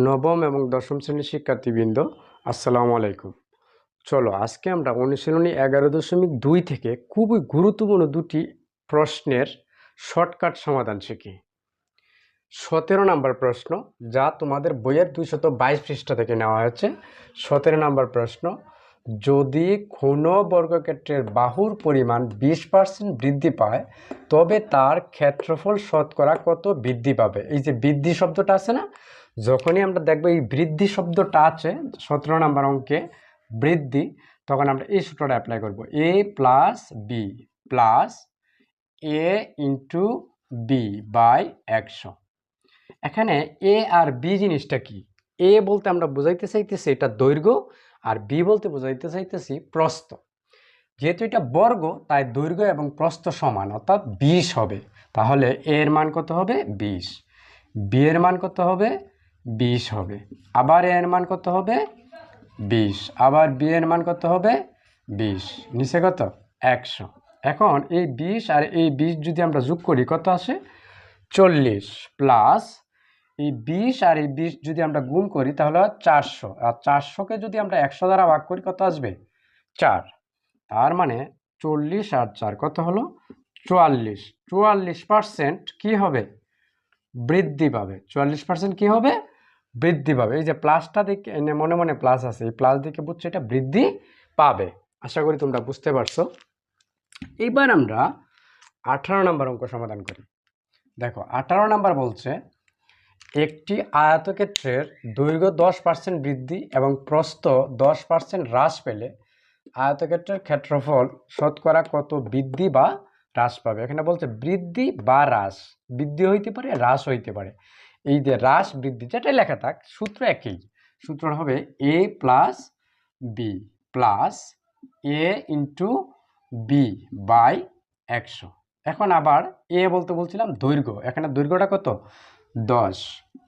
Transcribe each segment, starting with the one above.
নবম এবং দশম শ্রেণীর শিক্ষার্থীবৃন্দ, আসসালামু আলাইকুম। চলো আজকে আমরা অনুশীলনী 11.2 থেকে খুবই গুরুত্বপূর্ণ দুটি প্রশ্নের শর্টকাট সমাধান শিখি। 17 নম্বর প্রশ্ন, যা তোমাদের বইয়ের 222 পৃষ্ঠা থেকে নেওয়া হয়েছে। 17 নম্বর প্রশ্ন, যদি কোনো বর্গক্ষেত্রের বাহুর পরিমাণ 20% বৃদ্ধি পায় তবে তার ক্ষেত্রফল শতকরা কত বৃদ্ধি পাবে। এই যে বৃদ্ধি শব্দটা আছে না, যখনই আমরা দেখবো এই বৃদ্ধি শব্দটা আছে 17 নম্বর অঙ্কে বৃদ্ধি, তখন আমরা এই সূত্রটা অ্যাপ্লাই করব। a plus B plus a into B by 100। এখানে এ আর বি জিনিসটা কি? এ বলতে আমরা বোঝাইতে চাইতেছি এটা দৈর্ঘ্য, আর বি বলতে বোঝাইতে চাইতেছি প্রস্থ। যেহেতু এটা বর্গ তাই দৈর্ঘ্য এবং প্রস্থ সমান, অর্থাৎ 20 হবে। তাহলে এ এর মান কত হবে? 20। বি এর মান কত হবে? 20 হবে। আবার এ এর মান কত হবে? 20। আবার বি এর মান কত হবে? 20। নিচে কত? 100। এখন এই 20 আর এই 20 যদি আমরা যোগ করি কত আসে? 40 প্লাস এই 20 আর এই 20 যদি আমরা গুণ করি তাহলে 400, আর 400কে যদি আমরা 100 দ্বারা ভাগ করি কত আসবে? 4। তার মানে 40 আর 4 কত হলো? 44। 44% কি হবে? বৃদ্ধি পাবে। 44% কি হবে? বৃদ্ধি পাবে। এই যে প্লাসটা দেখে মনে মনে প্লাস আছে, এই প্লাস দেখে বুঝছো এটা বৃদ্ধি পাবে। আশা করি তোমরা বুঝতে পারছো। এইবার আমরা 18 নম্বর অঙ্ক সমাধান করি। দেখো 18 নম্বর বলছে, একটি আয়তক্ষেত্রের দৈর্ঘ্য 10% বৃদ্ধি এবং প্রস্থ 10% হ্রাস পেলে আয়তক্ষেত্রের ক্ষেত্রফল শতকরা কত বৃদ্ধি বা হ্রাস পাবে। এখানে বলছে বৃদ্ধি বা হ্রাস, বৃদ্ধি হইতে পারে, হ্রাস হইতে পারে। এই যে হ্রাস বৃদ্ধি যেটাই লেখা থাক, সূত্র একই। সূত্র হবে a plus B plus A into B by 100। এখন আবার এ বলতে বলছিলাম দৈর্ঘ্য, এখানে দৈর্ঘ্যটা কত? 10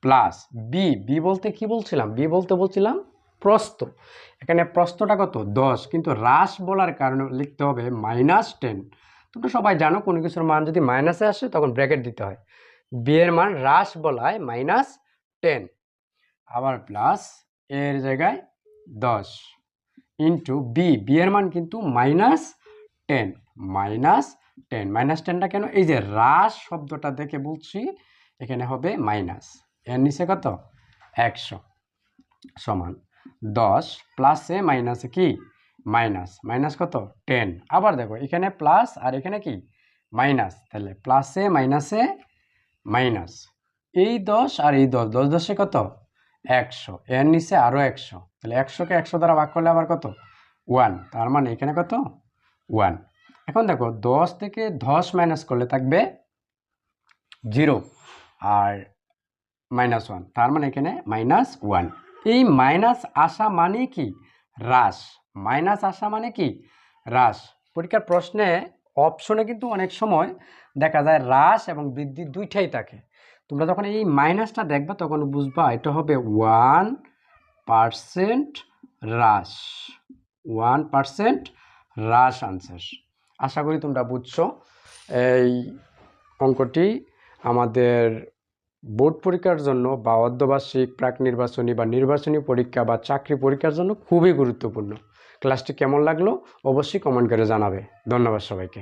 প্লাস বি, বি বলতে কি বলছিলাম? বি বলতে বলছিলাম প্রস্থ। এখানে প্রস্থটা কত? 10, কিন্তু হ্রাস বলার কারণে লিখতে হবে -10। তোমরা সবাই জানো কোনো কিছুর মান যদি মাইনাসে আসে তখন ব্র্যাকেট দিতে হয়। বি এর মান হ্রাস বলায় -10, আবার প্লাস এর জায়গায় 10 ইন্টু বি, বি এর মান কিন্তু -10। -10টা কেন? এই যে হ্রাস শব্দটা দেখে বলছি, এখানে হবে মাইনাস, এর নিচে কত? 100 সমান 10 প্লাসে মাইনাসে কি? মাইনাস, মাইনাস কত? 10। আবার দেখো এখানে প্লাস আর এখানে কি? মাইনাস, তাহলে প্লাসে মাইনাসে মাইনাস। এই 10 আর এই 10, 10 10 কত? 100, এর নিচে আরও 100, তাহলে 100কে 100 দ্বারা ভাগ করলে আবার কত? 1। তার মানে এখানে কত? 1। এখন দেখো 10 থেকে 10 মাইনাস করলে থাকবে 0 আর -1, তার মানে এখানে -1। এই মাইনাস আসা মানে কি? হ্রাস। মাইনাস আসা মানে কি? হ্রাস। পরীক্ষার প্রশ্নে অপশনে কিন্তু অনেক সময় দেখা যায় হ্রাস এবং বৃদ্ধি দুইটাই থাকে। তোমরা যখন এই মাইনাসটা দেখবা তখন বুঝবা এটা হবে 1% হ্রাস। 1% হ্রাস আনসার। আশা করি তোমরা বুঝছো। এই অঙ্কটি আমাদের বোর্ড পরীক্ষার জন্য বা অর্ধবার্ষিক, প্রাক নির্বাচনী বা নির্বাচনী পরীক্ষা বা চাকরি পরীক্ষার জন্য খুবই গুরুত্বপূর্ণ। ক্লাসটি কেমন লাগলো অবশ্যই কমেন্ট করে জানাবে। ধন্যবাদ সবাইকে।